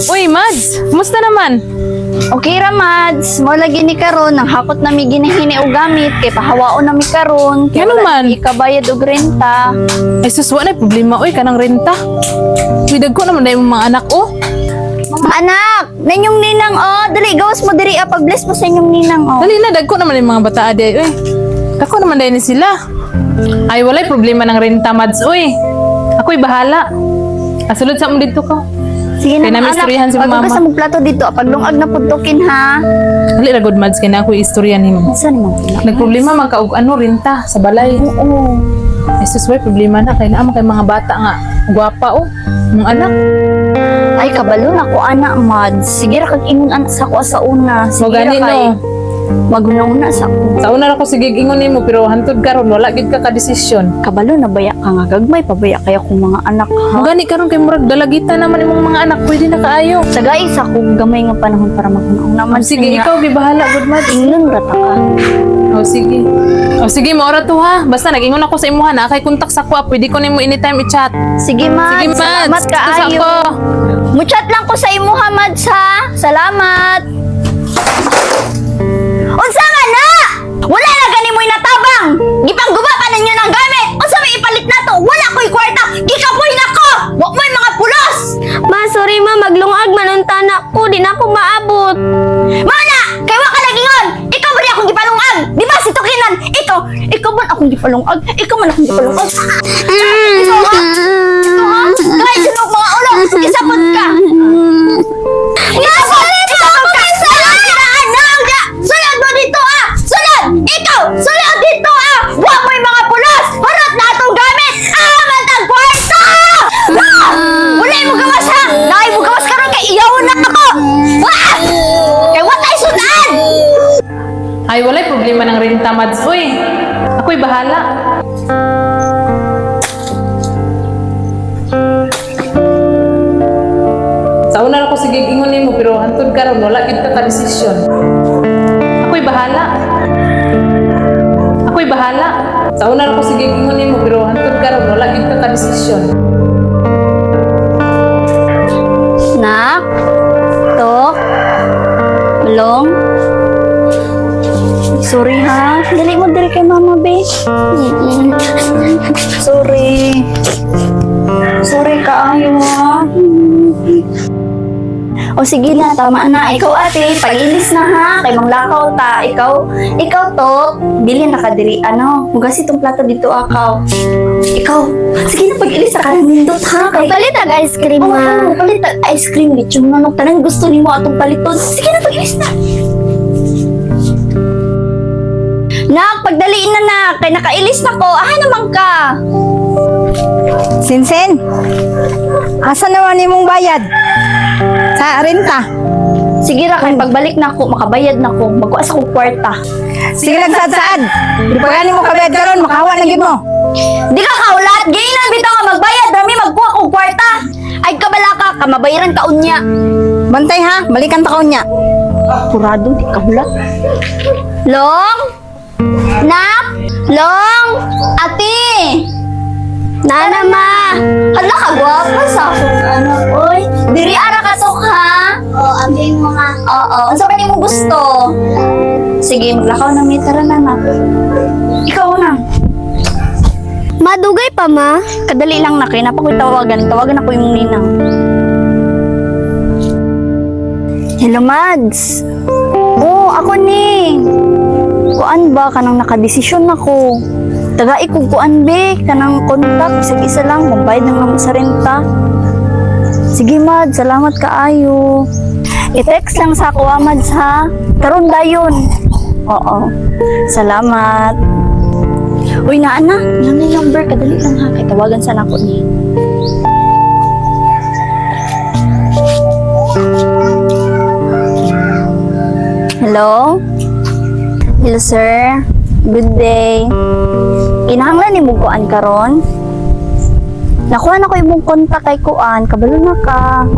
Uy, Mads! Kumusta naman? Okay ra, Mads. Mo lagi ni karon nang hakot na mi ginahini og gamit kay pahawaon na mi karon. Kaya Ano wala man? ikabayad og renta. Ay, suswa na problema. Uy, kanang renta. Widag ko naman dahil mga anak, oh. Anak, nanyong ninang dali gawas mo diri pag-bless mo sa inyong ninang Dali na, dagko naman yung mga bata adi. Uy, dagko naman dahil ni sila. Ay, walay problema ng renta, Mads. Uy, ako'y bahala. Asulod sa mo dito ko. Sige Kaya na namin istoryahan si mama. Pagka sa mong plato dito, paglungag na pudtukin ha. Dali ra good, Mads. Kaya na ako'y istorya ni mo. Saan mo? Nagproblema man ka og renta sa balay. Oo. Ay, susway, problema na. Kaya naman kay mga bata nga. Gwapa, oh. Mga anak. Ay, kabalo na ko anak, Mads. Sige ra kag ingon anak sa ko sa una. So, Sige ra gani, kay. no? Maguna-una sa ko. Sa una na ko sige ingon nimo pero hantod karon wala gid ka desisyon. Kabalo na baya ka nga gagmay pabaya kaya kong mga anak ha. Gani karon kay murag dalagita naman imong mga anak pwede na kaayo. Sagay sa kong gamay nga panahon para makunaon naman. Sige, ikaw gi bahala good Mads. Ingon rata ka. Oh sige. Oh sige mo ra to ha. Basta nag-ingon ako sa imuha na kay kontak sa ko pwede ko nimo anytime i-chat. Sige, Mads. Sige Mads. Salamat ka Tusa ayo. ko. Muchat lang ko sa imo ha, Mads ha. Salamat. Unsa man na? Wala na gani mo'y natabang. Gipangguba pa ninyo ng gamit. Unsa may ipalit nato? Wala ko'y kwarta. Gikapoy na ko. Wa mo'y mga pulos. Ma, sorry ma, maglungag manuntan ako, di na ako maabot. Mana, kay wa ka nagingon. Ikaw ba di akong gipalungag? Di ba si Tukinan? Ikaw ba akong gipalungag? Ikaw man akong gipalungag. Ikaw ha? Ikaw ha? Kahit sino mga ulo, isabot ka. Isabot ka. Sulod kiraan na ang da. Sulod mo dito ah. Sulod. Ikaw, sulod dito ah. Wa mo'y mga pulos. Harot na atong gamit. Mantag kwarta. Wala mo gawas ha. Naay mo gawas karon kay iyaw na ako. Kay wa tay sudan. Ay walay problema ng renta Mads. Uy, ako'y bahala. Sa una na ko sige ingon nimo pero hantod karon wala gid ka desisyon. Ako'y bahala. Ako'y bahala. Sa una na ko sige ingon nimo pero hantod karon wala gid ka desisyon. Nak? Tok? Belong? Sorry ha. Dali mo dali kay mama, be. Sorry. Sorry ka ayo ha. O sige na, tama na. Ikaw ate, pag-ilis na ha. Kay manglakaw ta. Ikaw to, bilhin na ka diri. Hugas itong plato dito akaw. Ikaw, sige na pag-ilis na ka ng nindot ha. Kay Palit ag ice cream ma. palit ang ice cream ni Chung Nanok. Tanang gusto ni mo atong paliton. Sige na, pag-ilis na. Nak, pagdaliin na nak. Kay nakailis na ko. Naman ka. Sinsen, asa naman imong bayad? Sa renta. Sige ra, kay pagbalik na ako, makabayad na ako. Magkuha sa kong kwarta. Sige nagsaad-saad. Di pa gani mo kabayad karon, makawa na gid mo. Di ka kaulat. Gainan bitaw nga magbayad. Rami, magkuha kong kwarta. Ay, kabala ka. Mabayaran ka unya. Bantay ha, balikan ta niya. Purado, di kahulat. Long? Nak? Long? Ate? Nana ma. Hala ka, gwapa sa akong anak. Oy, diri ara ka tok ha? O, ambil mo nga. Oo, unsa pa nimo gusto? Sige, maglakaw na mitara na nak. Ikaw na. Madugay pa ma. Kadali lang na kay napakoy tawagan. Tawagan ako yung ninang. Hello, Mads. Oo, ako ni. Kuan ba kanang nakadesisyon ako? Taga kuan be kanang kontak sa isa lang magbayad ng namo sa renta. Sige, Mads, salamat kaayo. I-text lang sa ako, Mads ha. Karon dayon. Oo. Salamat. Uy, na lang yung number, kadali lang ha, kay tawagan sana ko ni. Hello? Hello, sir. Good day. Kinahanglan ni muguan karon? Nakuha na ko imong kontak kay kuan, kabalo na ka.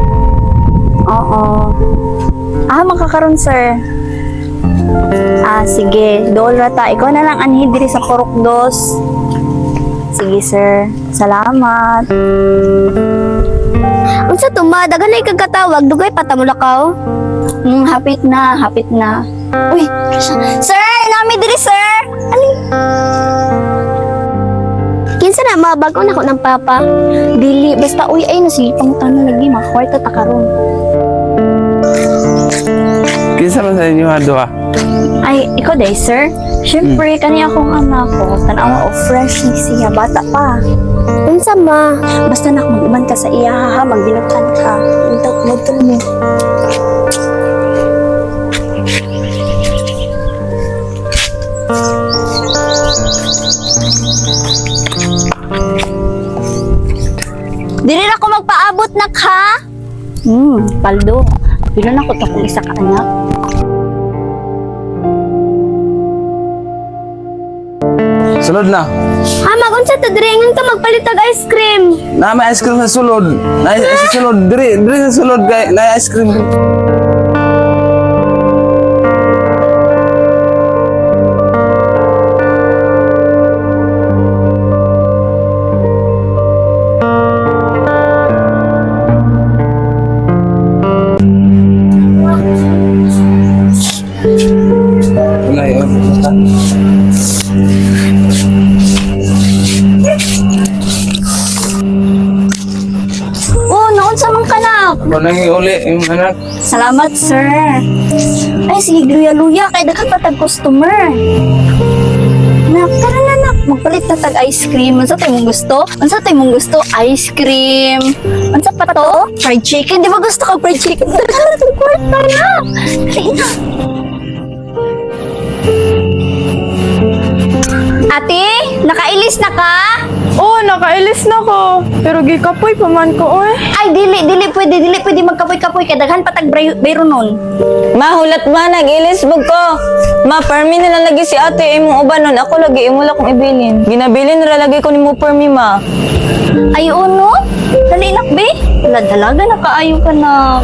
Oo. Makakaroon, sir. Sige. Dool rata. Ikaw na lang anhi diri sa Porokdos. Sige, sir. Salamat. Unsa to ma, daghan ay kagkatawag, dugay patamulakaw. Hapit na, hapit na. Uy, sir, nami diri, sir. Ali. Kinsa na mabago na ko ng papa. Dili, basta uy, ay nasipang tanong lagi, makakwarta ta karon. Kinsa man sa inyo ha, duha? Ay, ikaw day, sir. Siyempre, kani akong anak ko, tanawa o fresh ni siya, bata pa. Unsa ma? Basta nak mag-uman ka sa iya, ha, magbinutan ka. Magtul mo. Dili na ko magpaabot nak ha? Paldo. Bilan ako to kung isa ka anak. Sulod na. Ha, magunsa to dringan ka magpalitag ice cream. Na may ice cream sa sulod. Na sa sulod. Diri sa sulod kay na ice cream. Wala yun. Oh, naon sa mga kanak. Walang uli yung anak. Salamat, sir. Ay, sige, luya-luya. Kay daghang patag customer. Nak, tara na, nak. Magpalit na tag ice cream. Unsa tayo mong gusto? Unsa tayo mong gusto? Ice cream. Unsa pa to? Fried chicken. Di ba gusto ka fried chicken? Tara na, kwarta na. Kaya na. Ate, nakailis na ka? Oh, nakailis na ko. Pero gikapoy pa man ko, oy. Ay, dili pwede magkapoy-kapoy. Kaya daghan patag bayro nun. Mahulat ba, nag-ilis bug ko. Ma, permi na lang lagi si ate, imong uban nun. Ako lagi, imo lang kong ibilin. Ginabilin na lagi ko ni mo permi, ma. Ay, no? Dali, nak, be. Wala, dalaga na kaayo ka na.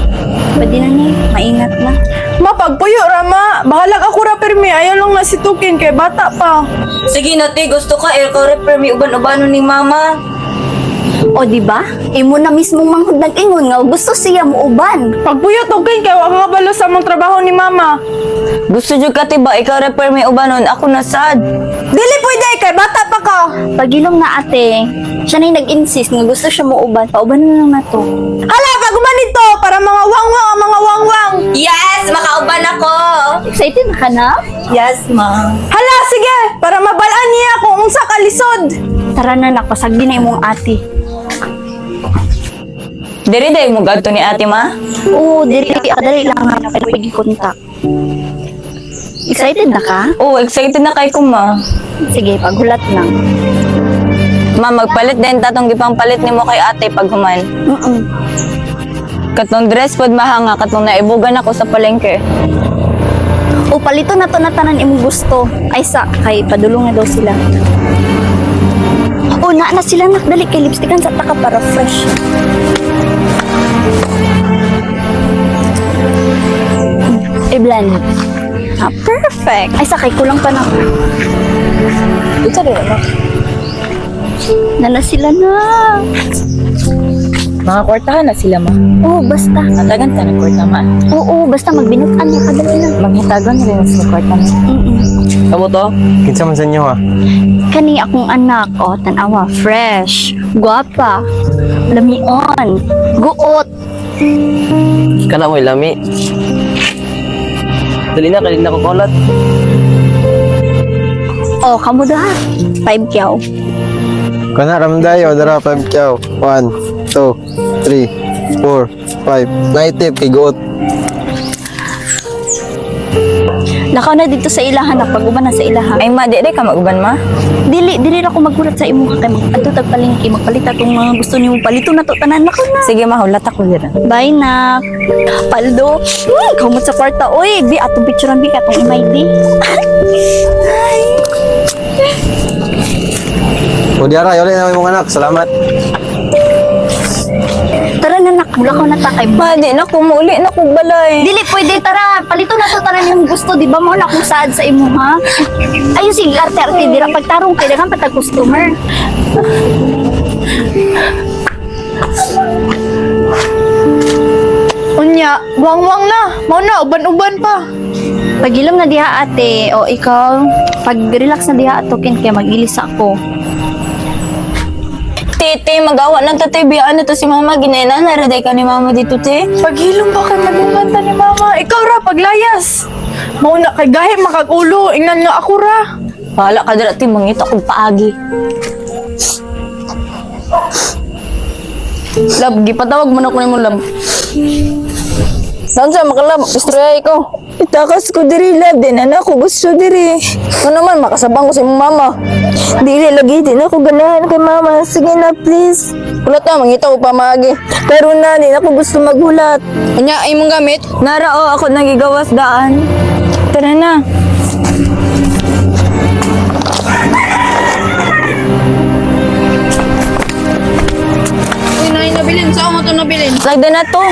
Pwede na ni, maingat na. Mapagpuyo rama. Bahalag ako ra permi. Ayaw lang na si Tukin kay bata pa. Sige na, te, gusto ka, ikaw rin permi uban-ubanon ni mama. O, di ba? Imo na mismong manghud nag-ingon nga gusto siya mo uban. Pagpuyo Tukin kay wa ka kabalo sa mong trabaho ni mama. Gusto jud ka, te, ba, ikaw rin permi ubanon, ako na sad. Dili pwede kay bata pa ka. Pagilong na ate, siya na yung nag-insist nga gusto siya mo uban. Pauban na lang na to. Hala, paguman ito para mga wangwang ang mga wangwang. Yes, makauban ako. Excited na ka na? Yes, ma. Hala, sige, para mabalaan niya kung unsa ka lisod. Tara na, nakpasagdi na imong ate. Diri day mo gadto ni ate, ma? Oo, dali lang nga na pwede kontak. Excited na ka? Oh, excited na kay ko, ma. Sige, paghulat lang. Ma, magpalit din tatong gipang palit nimo kay ate pag human. Katong dress pod mahanga, katong naibugan ako sa palengke. O, palito na to na tanan imong gusto. Ay sa, kay padulong na daw sila. O, na sila nakdali kay lipstickan sa taka para fresh. I-blend. Ah, perfect. Ay, sakay kulang pa na. Ito rin, ano? Nala sila na. Mga kwartahan na sila ma. Oo, basta. Matagan ta ng kwarta ma. Oo, basta magbinutan niya kadali na. Manghitagon rin sa kwarta mo. Kamu to? Kinsa man sa inyo ha? Kani akong anak, o, tanawa, fresh, guwapa, lamion, guot. Kana mo lami. Dali na ko kulat. O, kamu ha? 5 kyaw. Kana ramdayo dara 5 kyaw. 1 2 3 4 5 naitip igot. Lakaw na dito sa ilahan, pag-uban na sa ilahan. Ay, ma, di ka mag-uban, ma? Dili ako magulat sa imo kay mag-adto tag palengke, magpalit atong mga gusto nimo palito na to tanan nako na. Sige, ma, hulat ako dira. Bye na. Paldo. Kamot sa kwarta oy, bi atong picturean bi katong imay di. O diara yole na imong anak. Salamat. Tara na nak, mula ko na ta kay Ma, di na kumuli na kong balay. Dili pwede tara, palito na to tanan yung gusto, di ba mo na kung saad sa imo ha? Ayun sige, arte dira pagtarong kay daghan patag customer. buwang-buwang na. Mao na, uban-uban pa. Pagilom na diha ate, o ikaw, pag-relax na diha atokin kaya mag-ilis ako. Tite, magawa ng tatay biyaan na to si mama. Ginainan na raday ka ni mama dito, te. Paghilom ba kay madunganta ni mama? Ikaw ra, paglayas. Mauna kay gahi makagulo. Ingnan nga ako ra. Bahala ka dira, te. Mangita kong paagi. Lab, gipatawag mo na ko nimo lab. Saan siya makalab? Istorya ko. Itakas ko diri, lab. Din na ako gusto diri. Ano naman, makasabang ko sa imong mama. Dili, lagi din ako ganahan kay mama. Sige na, please. Kulat na, mangita ko pa maagi. Pero na, din ako gusto maghulat. Kanya, ay mong gamit. Nara, ako nagigawas daan. Tara na. Uy, nahin nabilin. Saan mo ito nabilin? Lagda na to.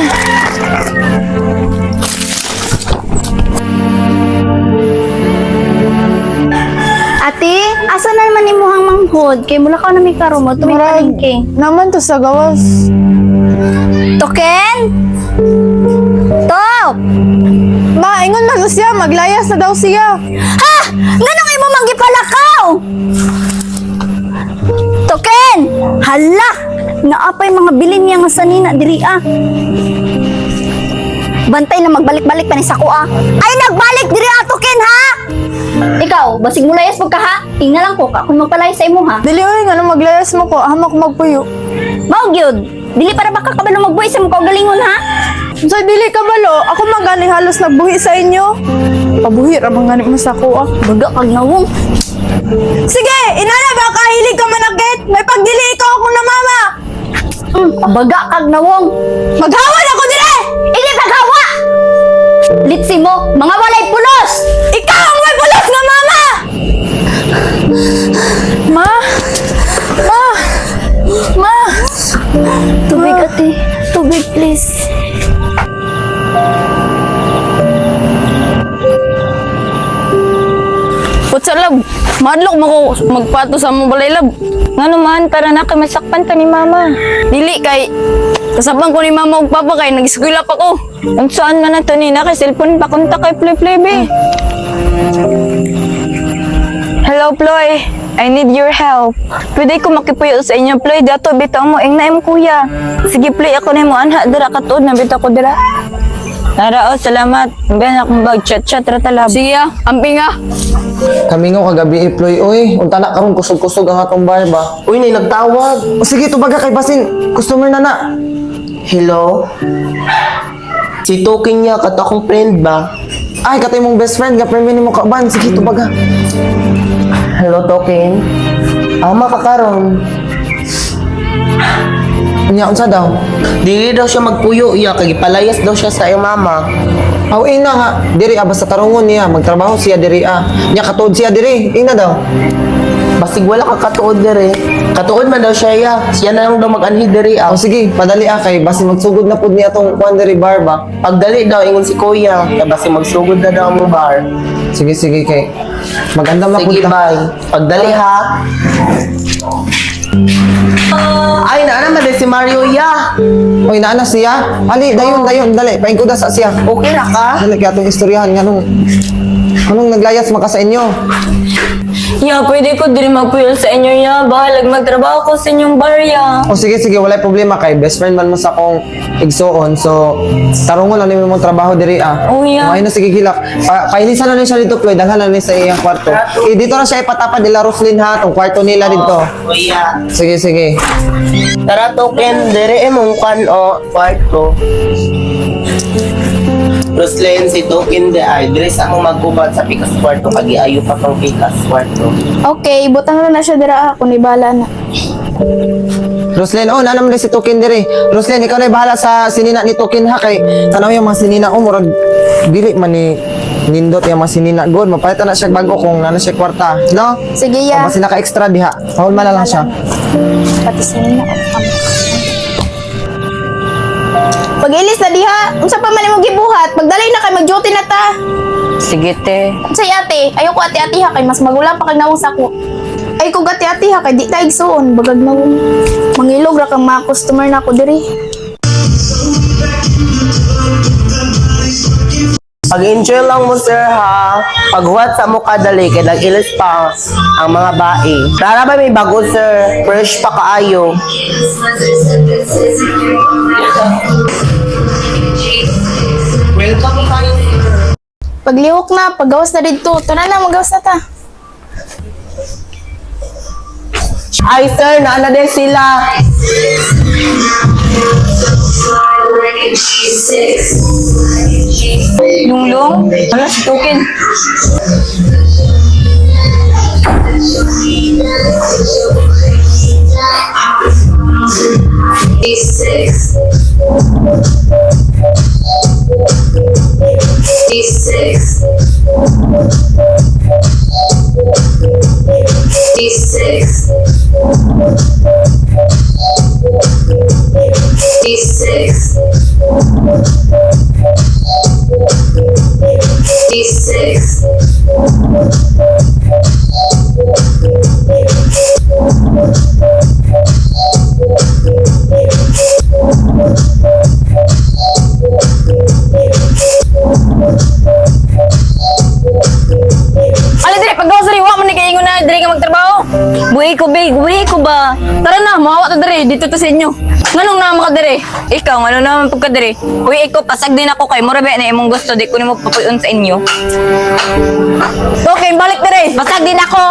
Ate, asa na naman imuhang manghod? Kay mula ka na may karomo, tumipalingke. Naman to sa gawas. Token? Top! Ma, ingon na to siya. Maglayas na daw siya. Ha! Ganong imo manggipalakaw! Token! Hala! Naapay mga bilin niya nga sanina diri ah. Bantay na magbalik-balik pa ni Sako ah. Ay nagbalik diri ah, Token ha! Ikaw, basig mo layas pagka ha? Tingnan lang ko ka kung magpalayas sa imo ha. Dili, oy, nga nang maglayas mo ko. Hamak magpuyo. Mao gyud. Dili para baka kabalo magbuhi sa mukha galingon ha. So, dili ka balo. Ako man gani halos nagbuhi sa inyo. Pabuhi ra man gani mo sa ko ah. Baga kag nawong. Sige, inana ba kahilig ka manakit? May pagdili ikaw ako na mama. Baga kag nawong. Maghawan ako dire! Hindi paghawa! Litsi mo, mga walay pulos! Ikaw ang may pulos nga mama! Ma! Ma! Ma! Tubig ate, tubig please. Putsa lab, madlok mo ko magpato sa mong balay lab. Nga naman, tara na kay masakpan ta ni mama. Dili kay kasabang ko ni mama ug papa kay nag-eskwela pa ko. Ang saan man na to ni na kay cellphone pa kunta kay Ploy be. Hello, Ploy. I need your help. Pwede ko makipuyo sa inyo, Ploy. Dato, bitaw mo. Ing naim, kuya. Sige, Ploy. Ako na mo. Anha, dira katuod na. Bitaw ko dira. Nara, salamat. Ben akong bag-chat-chat. Ratalab. Sige ah, amping ah. Kami nga kagabi iploy, oy. Unta na karon kusog-kusog ang atong bar ba? Uy, nay nagtawag. O sige, tubaga kay basin. Customer na na. Hello? Si Toking niya, kat akong friend ba? Ay, katay mong best friend. Gapermin mo kaban. Sige, tubaga. Hello, Toking? Ama ka karon. Unya, unsa daw? Dili daw siya magpuyo, iya. Kay palayas daw siya sa iyong mama. Aw, ina nga. Diri, basta tarungon niya. Magtrabaho siya diri, Nya, katuod siya diri. Ina daw. Basig wala ka katuod dere. Katuod man daw siya, iya. Siya na lang daw mag-anhi dere, O sige, padali kay basi magsugod na pud niya tong kuan diri bar ba. Pagdali daw, ingon si Kuya. Kaya basi magsugod na daw mo bar. Sige, sige kay. Maganda na pud Sige, ka. bye. Pagdali, ha? Ay, naman din si Mario, iya. Oy, naana siya. Ali, dayon, dali. Paingkuda sa siya. Okay na ka? Dali kay atong istoryahan nganong naglayas maka sa inyo. Ya, pwede ko diri magpuyo sa inyo, ya. Bahalag magtrabaho ko sa inyong bar, ya. O sige, walay problema kay best friend man mo sa akong igsoon. So, tarungon lang nimo mong trabaho diri Oh, yeah. Ay na sige hilak. Painisan na ni siya dito, Ploy. Daghan na ni sa iyang kwarto. Dito na siya ipatapad nila Roslyn ha, tong kwarto nila dito. Kuya. Sige. Tara, Token. Dere mong kan o kwarto. Roslyn, si Token de ay. Dere sa akong magkubat sa pikas kwarto. Kagi-ayo pa kang pikas kwarto. Okay, butang na siya dira ako. Nibala na. Roslyn, naman si Token diri. Roslyn, ikaw na bahala sa sinina ni Token ha kay tanaw yung mga sinina ko murag dili man ni nindot yung mga sinina good. Mapalitan na siya bago kung nana siya kwarta, no? Sige, O, basi naka extra diha. Hawal man na lang siya. Pati sinina. Pag-ilis na diha. Unsa pa man mo gibuhat? Magdalay na kay mag-duty na ta. Sige, te. Say ate, ayoko ate-ate ha kay mas magula pa kag nawong sako. Ay ko gati-ate ha kay di ta igsoon bagag nawong. Mangilog ra kang mga customer na ako diri. Pag-enjoy lang mo, sir, ha? Paghuwat sa mukha dali, kaya nag-ilis pa ang mga bae. Tara ba may bago, sir? Fresh pa kaayo. Welcome kayo, sir. Paglihok na, paggawas na dito. Tara na, magawas na ta. Ay, sir, naana din sila. Lunglong? Wala si Token. Ala dire, paggawas rin, wa man ni kaingon na dire ka magtrabaho. Buhi ko ba? Tara na, mahawa ta dire, dito ta sa inyo. Nganong naman ka dire? Ikaw, ano naman pagka dire? Uy, ikaw, pasag din ako kay Murabe na imong gusto, di ko nimo papuyon sa inyo. Okay, balik dire, pasag din ako.